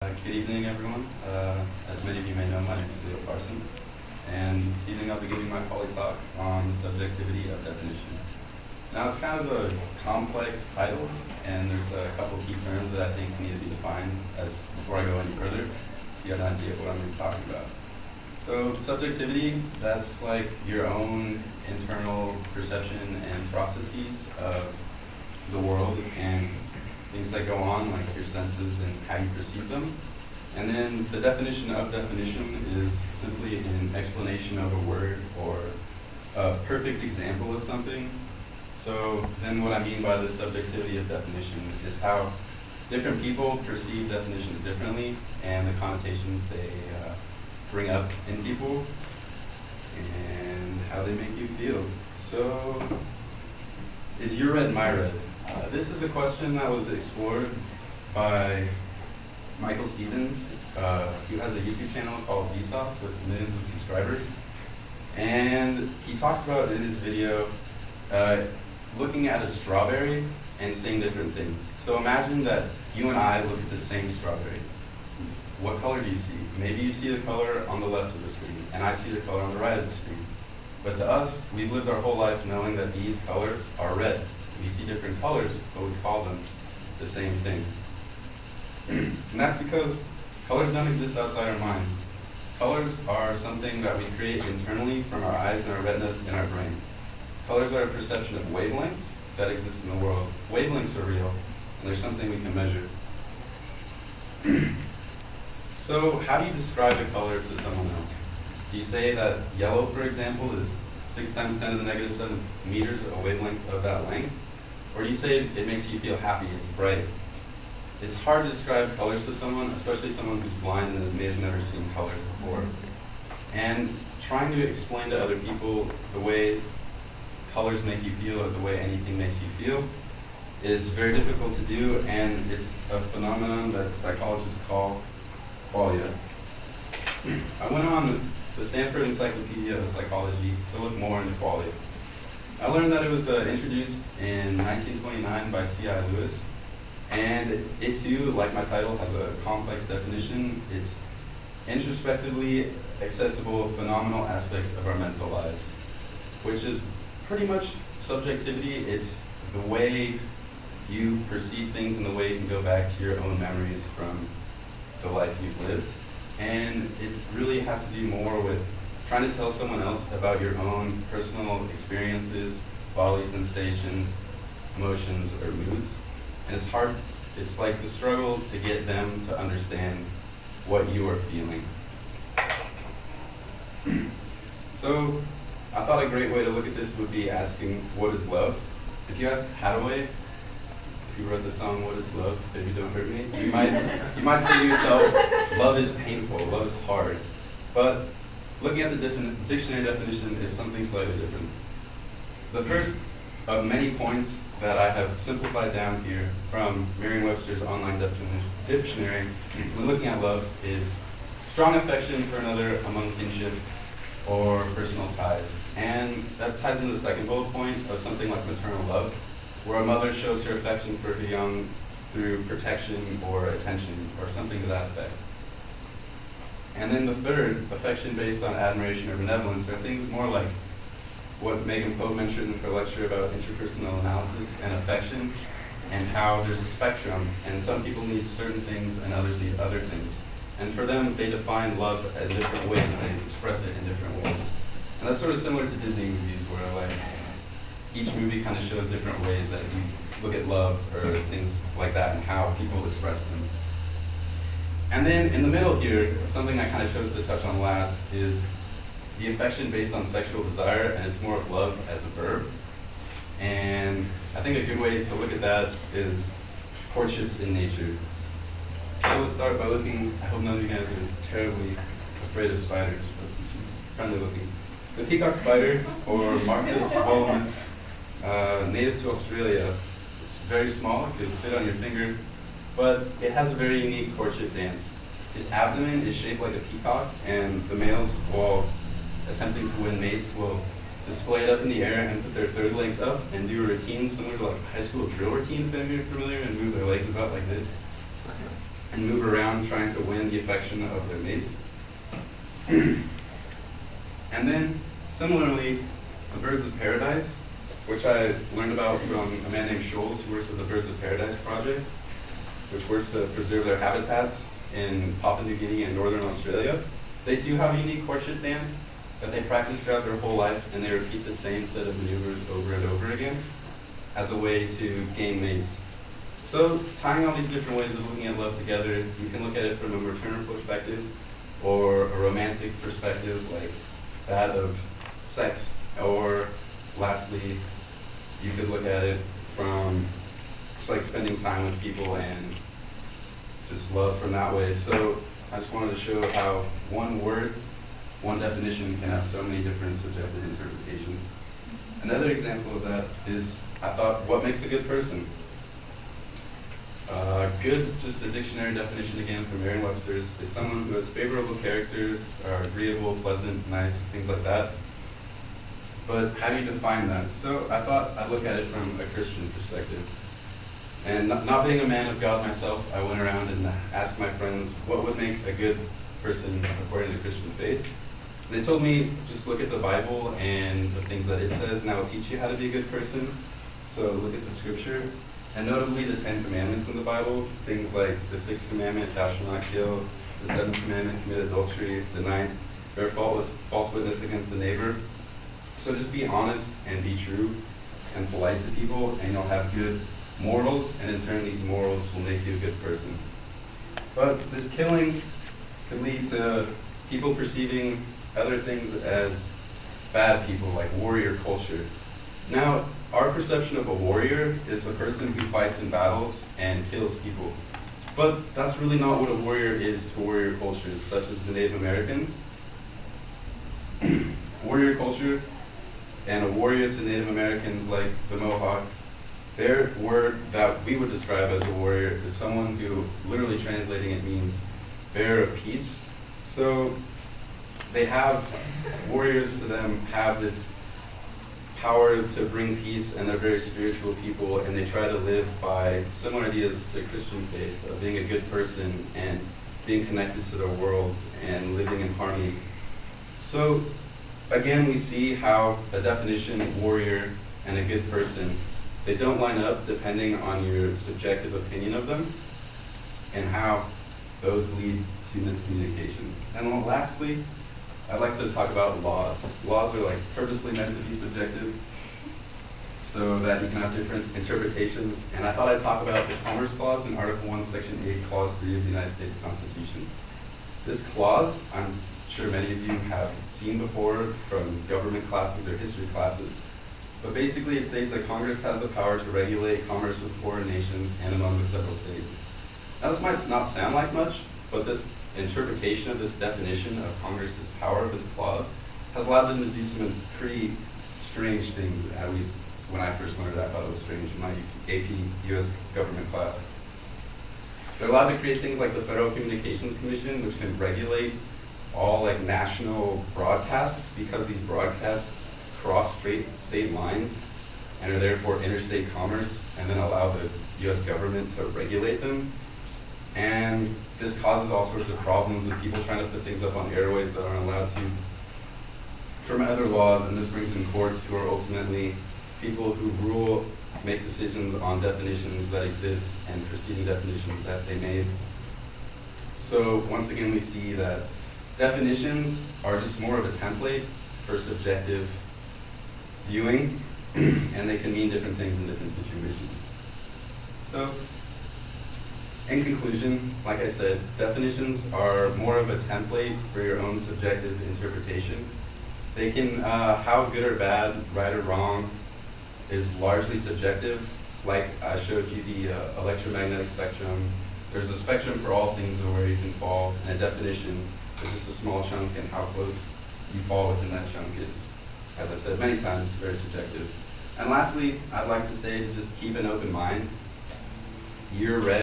Good evening, everyone. As many of you may know, my name is Leo Parson, and this evening I'll be giving my poly talk on the subjectivity of definition. Now, it's kind of a complex title, and there's a couple key terms that I think need to be defined before I go any further, so you have an idea of what I'm going to be talking about. So, subjectivity, that's like your own internal perception and processes of the world and things that go on, like your senses and how you perceive them. And then the definition of definition is simply an explanation of a word or a perfect example of something. So then what I mean by the subjectivity of definition is how different people perceive definitions differently and the connotations they bring up in people and how they make you feel. So, is your red my red? This is a question that was explored by Michael Stevens, who has a YouTube channel called Vsauce with millions of subscribers. And he talks about in his video looking at a strawberry and saying different things. So imagine that you and I look at the same strawberry. What color do you see? Maybe you see the color on the left of the screen, and I see the color on the right of the screen. But to us, we've lived our whole lives knowing that these colors are red. We see different colors, but we call them the same thing. And that's because colors don't exist outside our minds. Colors are something that we create internally from our eyes and our retinas in our brain. Colors are a perception of wavelengths that exist in the world. Wavelengths are real, and they're something we can measure. So how do you describe a color to someone else? Do you say that yellow, for example, is 6 times 10 to the negative 7 meters, a wavelength of that length? Or do you say it makes you feel happy, it's bright? It's hard to describe colors to someone, especially someone who's blind and has never seen color before. And trying to explain to other people the way colors make you feel or the way anything makes you feel is very difficult to do, and it's a phenomenon that psychologists call qualia. I went on the Stanford Encyclopedia of Psychology to look more into qualia. I learned that it was introduced in 1929 by C.I. Lewis, and it too, like my title, has a complex definition. It's introspectively accessible phenomenal aspects of our mental lives, which is pretty much subjectivity. It's the way you perceive things and the way you can go back to your own memories from the life you've lived. And it really has to do more with trying to tell someone else about your own personal experiences, bodily sensations, emotions, or moods. And it's hard, it's like the struggle to get them to understand what you are feeling. So I thought a great way to look at this would be asking, what is love? If you ask Hathaway, who wrote the song, What is Love? Baby Don't Hurt Me, you might say to yourself, love is painful, love is hard. But looking at the dictionary definition is something slightly different. The first of many points that I have simplified down here from Merriam-Webster's online dictionary when looking at love is strong affection for another among kinship or personal ties. And that ties into the second bullet point of something like maternal love, where a mother shows her affection for her young through protection or attention or something to that effect. And then the third, affection based on admiration or benevolence, are things more like what Megan Pope mentioned in her lecture about interpersonal analysis and affection, and how there's a spectrum, and some people need certain things and others need other things. And for them, they define love in different ways, they express it in different ways. And that's sort of similar to Disney movies, where like each movie kind of shows different ways that you look at love or things like that and how people express them. And then in the middle here, something I kind of chose to touch on last is the affection based on sexual desire, and it's more of love as a verb. And I think a good way to look at that is courtships in nature. So let's start by looking, I hope none of you guys are terribly afraid of spiders, but she's friendly looking. The peacock spider, or Marctus volumus, native to Australia. It's very small, it could fit on your finger, but it has a very unique courtship dance. Its abdomen is shaped like a peacock, and the males, while attempting to win mates, will display it up in the air and put their third legs up and do a routine similar to like a high school drill routine, if you're familiar, and move their legs about like this. and move around trying to win the affection of their mates. And then, similarly, the birds of paradise, which I learned about from a man named Scholes who works with the Birds of Paradise Project, which works to preserve their habitats in Papua New Guinea and Northern Australia. They too have a unique courtship dance that they practice throughout their whole life, and they repeat the same set of maneuvers over and over again as a way to gain mates. So tying all these different ways of looking at love together, you can look at it from a maternal perspective or a romantic perspective like that of sex, or lastly, you could look at it from just like spending time with people and just love from that way. So I just wanted to show how one word, one definition can have so many different subjective interpretations. Another example of that is, I thought, what makes a good person? Good, just the dictionary definition again from Merriam-Webster's, is someone who has favorable characters, are agreeable, pleasant, nice, things like that. But how do you define that? So I thought I'd look at it from a Christian perspective. And not being a man of God myself, I went around and asked my friends what would make a good person according to Christian faith. And they told me, just look at the Bible and the things that it says, and that will teach you how to be a good person. So look at the scripture, and notably the 10 commandments in the Bible, things like the 6th commandment, thou shalt not kill, the 7th commandment, commit adultery, the 9th, bear false witness against the neighbor. So just be honest and be true and polite to people, and you'll have good morals, and in turn these morals will make you a good person. But this killing could lead to people perceiving other things as bad people, like warrior culture. Now, our perception of a warrior is a person who fights in battles and kills people. But that's really not what a warrior is to warrior cultures, such as the Native Americans. Warrior culture and a warrior to Native Americans like the Mohawk, their word that we would describe as a warrior is someone who, literally translating it, means bearer of peace. So they have, warriors to them have this power to bring peace, and they're very spiritual people, and they try to live by similar ideas to Christian faith of being a good person and being connected to their world and living in harmony. So again, we see how a definition, warrior, and a good person, they don't line up depending on your subjective opinion of them, and how those lead to miscommunications. And then lastly, I'd like to talk about laws. Laws are like purposely meant to be subjective so that you can have different interpretations. And I thought I'd talk about the Commerce Clause in Article 1, Section 8, Clause 3 of the United States Constitution. This clause, I'm sure many of you have seen before from government classes or history classes. But basically it states that Congress has the power to regulate commerce with foreign nations and among the several states. Now this might not sound like much, but this interpretation of this definition of Congress's power, this clause, has allowed them to do some pretty strange things, at least when I first learned it. I thought it was strange in my AP US government class. They're allowed to create things like the Federal Communications Commission, which can regulate all like national broadcasts, because these broadcasts cross state lines and are therefore interstate commerce, and then allow the US government to regulate them. And this causes all sorts of problems with people trying to put things up on airways that aren't allowed to from other laws, and this brings in courts who are ultimately people who rule, make decisions on definitions that exist and preceding definitions that they made. So once again, we see that definitions are just more of a template for subjective viewing, and they can mean different things in different situations. So in conclusion, like I said, definitions are more of a template for your own subjective interpretation. They can, how good or bad, right or wrong, is largely subjective. Like I showed you the electromagnetic spectrum. There's a spectrum for all things of where you can fall, and a definition is just a small chunk, and how close you fall within that chunk is, as I've said many times, very subjective. And lastly, I'd like to say to just keep an open mind. You're ready.